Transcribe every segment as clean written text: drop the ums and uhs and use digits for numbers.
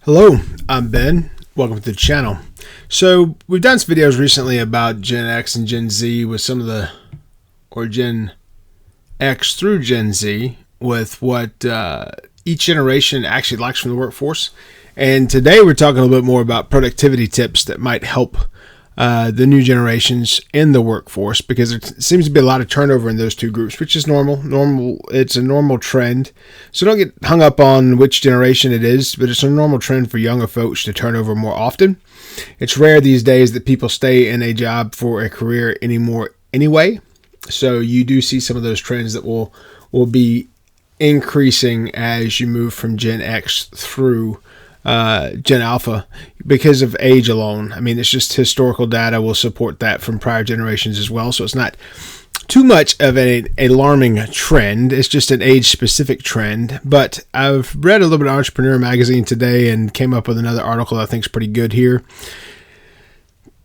Hello, I'm Ben. Welcome to the channel. So we've done some videos recently about Gen X and Gen Z with or Gen X through Gen Z with what each generation actually likes from the workforce. And today we're talking a little bit more about productivity tips that might help the new generations in the workforce, because there seems to be a lot of turnover in those two groups, which is normal. It's a normal trend. So don't get hung up on which generation it is, but it's a normal trend for younger folks to turn over more often. It's rare these days that people stay in a job for a career anymore anyway. So you do see some of those trends that will be increasing as you move from Gen X through Gen Alpha because of age alone. I mean, it's just historical data will support that from prior generations as well. So it's not too much of an alarming trend. It's just an age-specific trend. But I've read a little bit of Entrepreneur magazine today and came up with another article I think is pretty good here.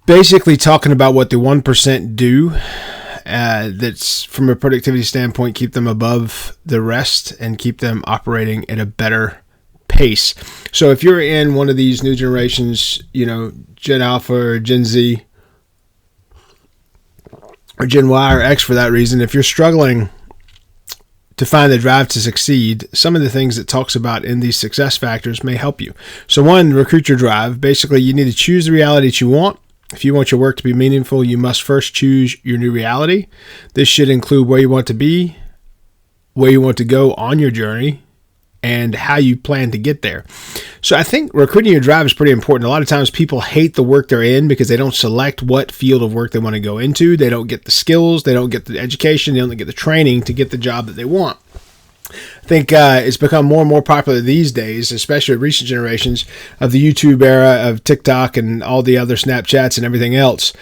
Basically talking about what the 1% do. That's from a productivity standpoint, keep them above the rest and keep them operating at a better pace. So if you're in one of these new generations, Gen Alpha or Gen Z or Gen Y or X for that reason, if you're struggling to find the drive to succeed, some of the things it talks about in these success factors may help you. So one, recruit your drive. Basically, you need to choose the reality that you want. If you want your work to be meaningful, you must first choose your new reality. This should include where you want to be, where you want to go on your journey, and how you plan to get there. So I think recruiting your drive is pretty important. A lot of times people hate the work they're in because they don't select what field of work they want to go into. They don't get the skills, they don't get the education, they don't get the training to get the job that they want. I think it's become more and more popular these days, especially recent generations of the YouTube era of TikTok and all the other Snapchats and everything else.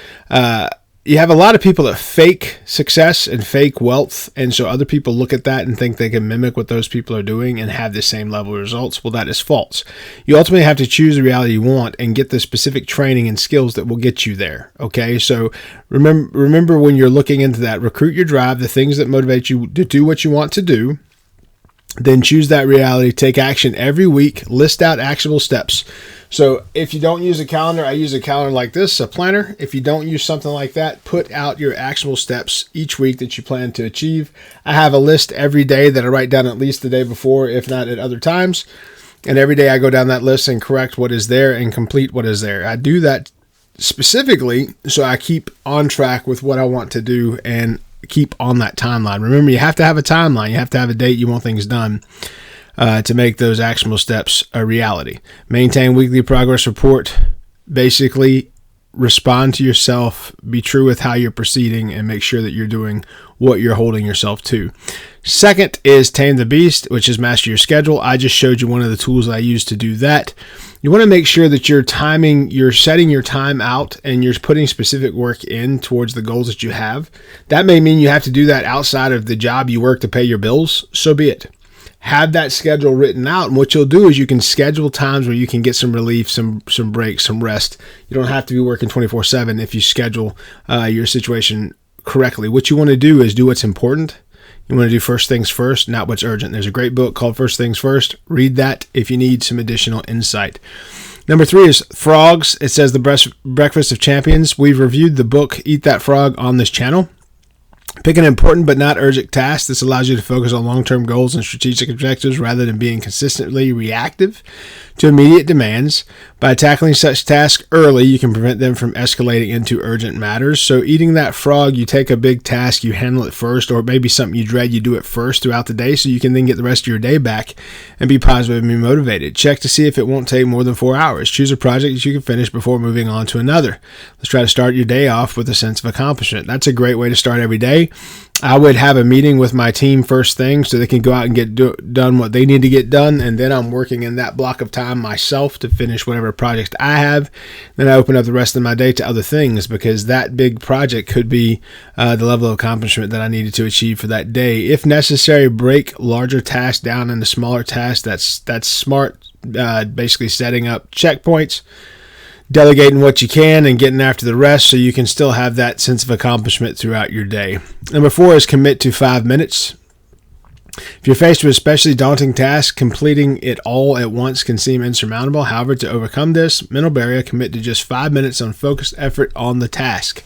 You have a lot of people that fake success and fake wealth, and so other people look at that and think they can mimic what those people are doing and have the same level of results. Well, that is false. You ultimately have to choose the reality you want and get the specific training and skills that will get you there. Okay, so remember when you're looking into that, recruit your drive, the things that motivate you to do what you want to do. Then choose that reality, take action every week, list out actionable steps. So if you don't use a calendar, I use a calendar like this, a planner. If you don't use something like that, put out your actionable steps each week that you plan to achieve. I have a list every day that I write down at least the day before, if not at other times. And every day I go down that list and correct what is there and complete what is there. I do that specifically so I keep on track with what I want to do and keep on that timeline. Remember, you have to have a timeline. You have to have a date you want things done to make those actionable steps a reality. Maintain weekly progress report. Basically, respond to yourself, be true with how you're proceeding, and make sure that you're doing what you're holding yourself to. Second is tame the beast, which is master your schedule. I just showed you one of the tools I use to do that. You want to make sure that you're setting your time out and you're putting specific work in towards the goals that you have. That may mean you have to do that outside of the job you work to pay your bills. So be it. Have that schedule written out, and what you'll do is you can schedule times where you can get some relief, some breaks, some rest. You don't have to be working 24/7 if you schedule your situation correctly. What you want to do is do what's important. You want to do first things first, not what's urgent. There's a great book called First Things First. Read that if you need some additional insight. Number 3 is frogs. It says the breakfast of champions. We've reviewed the book Eat That Frog on this channel. Pick an important but not urgent task. This allows you to focus on long-term goals and strategic objectives rather than being consistently reactive to immediate demands. By tackling such tasks early, you can prevent them from escalating into urgent matters. So eating that frog, you take a big task, you handle it first, or maybe something you dread, you do it first throughout the day so you can then get the rest of your day back and be positive and be motivated. Check to see if it won't take more than 4 hours. Choose a project that you can finish before moving on to another. Let's try to start your day off with a sense of accomplishment. That's a great way to start every day. I would have a meeting with my team first thing so they can go out and get done what they need to get done, and then I'm working in that block of time myself to finish whatever project I have. Then I open up the rest of my day to other things because that big project could be the level of accomplishment that I needed to achieve for that day. If necessary, break larger tasks down into smaller tasks. That's smart, basically setting up checkpoints, delegating what you can and getting after the rest so you can still have that sense of accomplishment throughout your day. Number 4 is commit to 5 minutes. If you're faced with especially daunting tasks, completing it all at once can seem insurmountable. However, to overcome this mental barrier, commit to just 5 minutes on focused effort on the task.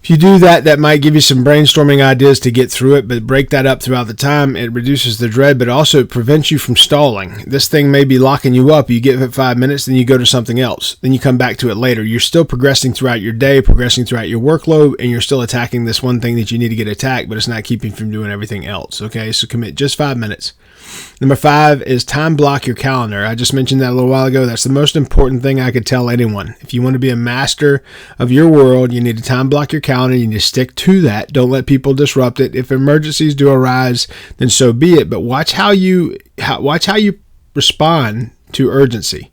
If you do that, that might give you some brainstorming ideas to get through it, but break that up throughout the time. It reduces the dread, but also it prevents you from stalling. This thing may be locking you up. You give it 5 minutes, then you go to something else. Then you come back to it later. You're still progressing throughout your day, progressing throughout your workload, and you're still attacking this one thing that you need to get attacked, but it's not keeping you from doing everything else. Okay, so commit just 5 minutes. Number 5 is time block your calendar. I just mentioned that a little while ago. That's the most important thing I could tell anyone. If you want to be a master of your world, you need to time block your calendar. You need to stick to that. Don't let people disrupt it. If emergencies do arise, then so be it. But watch how you respond to urgency.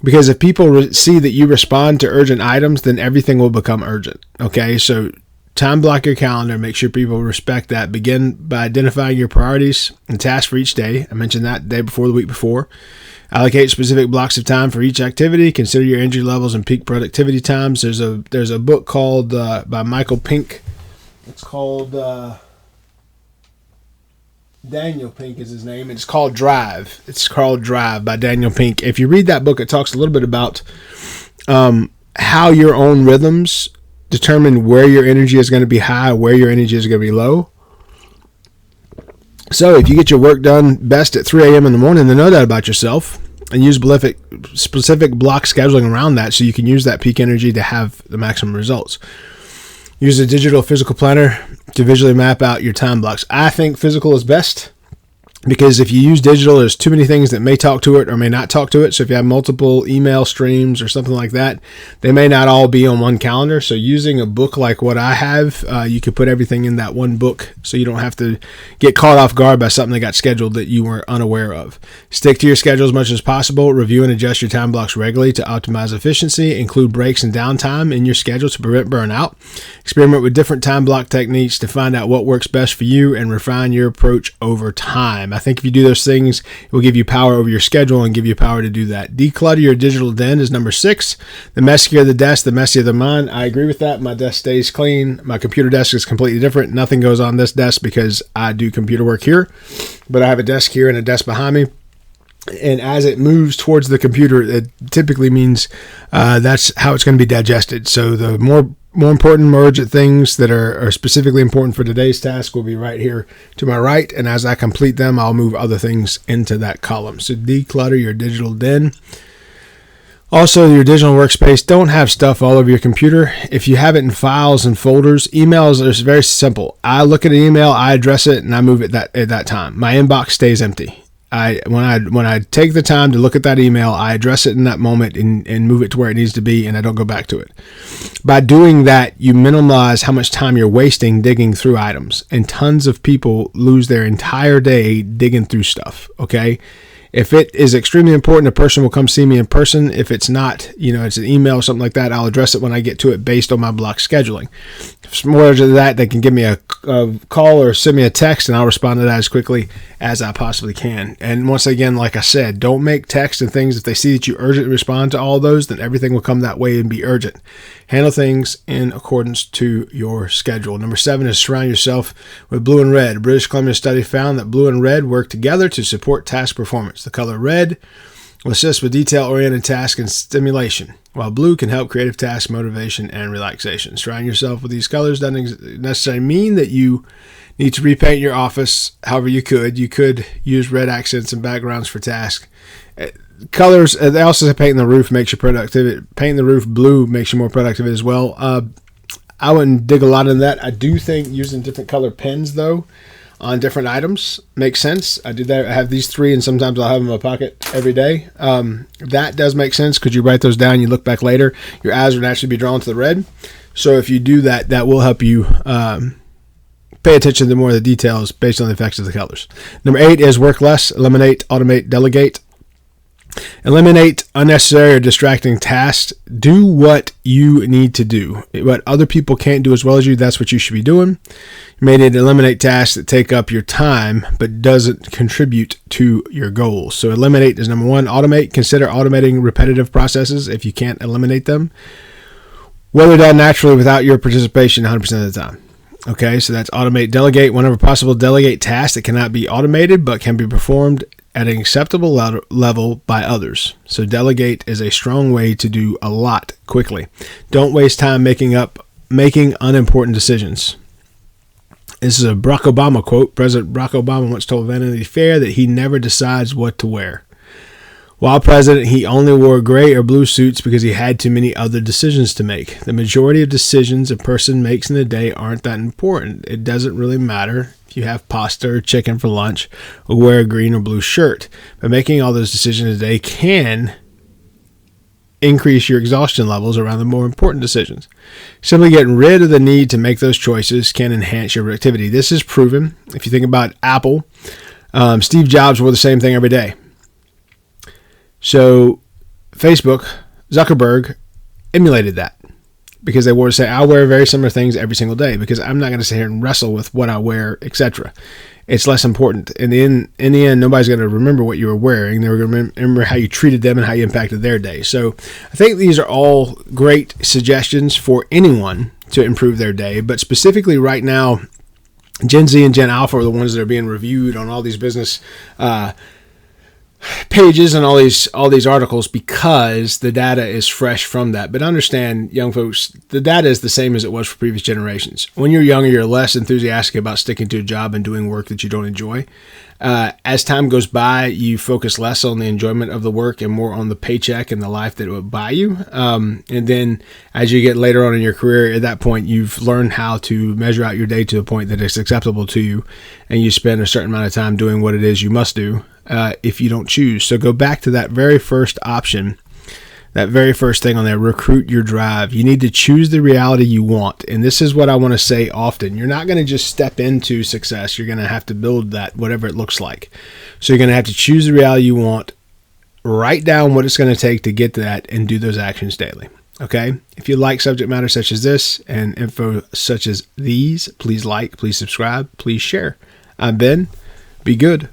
Because if people see that you respond to urgent items, then everything will become urgent. Okay, so time block your calendar. Make sure people respect that. Begin by identifying your priorities and tasks for each day. I mentioned that the day before, the week before. Allocate specific blocks of time for each activity. Consider your energy levels and peak productivity times. There's a book called by Michael Pink. It's called Daniel Pink is his name. It's called Drive. It's called Drive by Daniel Pink. If you read that book, it talks a little bit about how your own rhythms determine where your energy is going to be high, where your energy is going to be low. So if you get your work done best at 3 a.m. in the morning, then know that about yourself and use specific block scheduling around that so you can use that peak energy to have the maximum results. Use a digital physical planner to visually map out your time blocks. I think physical is best because if you use digital, there's too many things that may talk to it or may not talk to it. So if you have multiple email streams or something like that, they may not all be on one calendar. So using a book like what I have, you could put everything in that one book so you don't have to get caught off guard by something that got scheduled that you were unaware of. Stick to your schedule as much as possible. Review and adjust your time blocks regularly to optimize efficiency. Include breaks and downtime in your schedule to prevent burnout. Experiment with different time block techniques to find out what works best for you and refine your approach over time. I think if you do those things, it will give you power over your schedule and give you power to do that. Declutter your digital den is number 6. The messier the desk, the messier the mind. I agree with that. My desk stays clean. My computer desk is completely different. Nothing goes on this desk because I do computer work here, but I have a desk here and a desk behind me. And as it moves towards the computer, it typically means that's how it's going to be digested. So the more important, more urgent things that are specifically important for today's task will be right here to my right. And as I complete them, I'll move other things into that column. So declutter your digital den. Also, your digital workspace, don't have stuff all over your computer. If you have it in files and folders, emails are very simple. I look at an email, I address it, and I move it at that time. My inbox stays empty. When I take the time to look at that email, I address it in that moment and move it to where it needs to be, and I don't go back to it. By doing that, you minimize how much time you're wasting digging through items, and tons of people lose their entire day digging through stuff, okay? If it is extremely important, a person will come see me in person. If it's not, it's an email or something like that, I'll address it when I get to it based on my block scheduling. If it's more to that, they can give me a call or send me a text, and I'll respond to that as quickly as I possibly can. And once again, like I said, don't make text and things. If they see that you urgently respond to all those, then everything will come that way and be urgent. Handle things in accordance to your schedule. Number 7 is surround yourself with blue and red. A British Columbia study found that blue and red work together to support task performance. The color red will assist with detail-oriented task and stimulation, while blue can help creative task, motivation, and relaxation. Surround yourself with these colors doesn't necessarily mean that you need to repaint your office. However, you could use red accents and backgrounds for tasks. Colors, they also say painting the roof makes you productive. Painting the roof blue makes you more productive as well. I wouldn't dig a lot in that. I do think using different color pens, though, on different items makes sense. I do that. I have these 3, and sometimes I'll have them in my pocket every day. That does make sense because you write those down, you look back later, your eyes would naturally be drawn to the red. So if you do that, that will help you pay attention to more of the details based on the effects of the colors. Number 8 is work less, eliminate, automate, delegate. Eliminate unnecessary or distracting tasks. Do what you need to do. What other people can't do as well as you, that's what you should be doing. You may need to eliminate tasks that take up your time but doesn't contribute to your goals. So eliminate is number 1. Automate. Consider automating repetitive processes if you can't eliminate them, whether done naturally without your participation 100% of the time. Okay, so that's automate, delegate whenever possible. Delegate tasks that cannot be automated but can be performed at an acceptable level by others. So delegate is a strong way to do a lot quickly. Don't waste time making unimportant decisions. This is a Barack Obama quote. President Barack Obama once told Vanity Fair that he never decides what to wear. While president, he only wore gray or blue suits because he had too many other decisions to make. The majority of decisions a person makes in a day aren't that important. It doesn't really matter if you have pasta or chicken for lunch or wear a green or blue shirt. But making all those decisions a day can increase your exhaustion levels around the more important decisions. Simply getting rid of the need to make those choices can enhance your productivity. This is proven. If you think about Apple, Steve Jobs wore the same thing every day. So Facebook, Zuckerberg emulated that because they wore to say, I wear very similar things every single day because I'm not going to sit here and wrestle with what I wear, etc. It's less important. In the end, nobody's going to remember what you were wearing. They're going to remember how you treated them and how you impacted their day. So I think these are all great suggestions for anyone to improve their day. But specifically right now, Gen Z and Gen Alpha are the ones that are being reviewed on all these business pages and all these articles because the data is fresh from that. But understand, young folks, the data is the same as it was for previous generations. When you're younger, you're less enthusiastic about sticking to a job and doing work that you don't enjoy. As time goes by, you focus less on the enjoyment of the work and more on the paycheck and the life that it would buy you. And then as you get later on in your career, at that point, you've learned how to measure out your day to the point that it's acceptable to you, and you spend a certain amount of time doing what it is you must do if you don't choose. So go back to that very first option, that very first thing on there, recruit your drive. You need to choose the reality you want. And this is what I want to say often. You're not going to just step into success. You're going to have to build that, whatever it looks like. So you're going to have to choose the reality you want, write down what it's going to take to get to that, and do those actions daily. Okay? If you like subject matter such as this and info such as these, please like, please subscribe, please share. I'm Ben. Be good.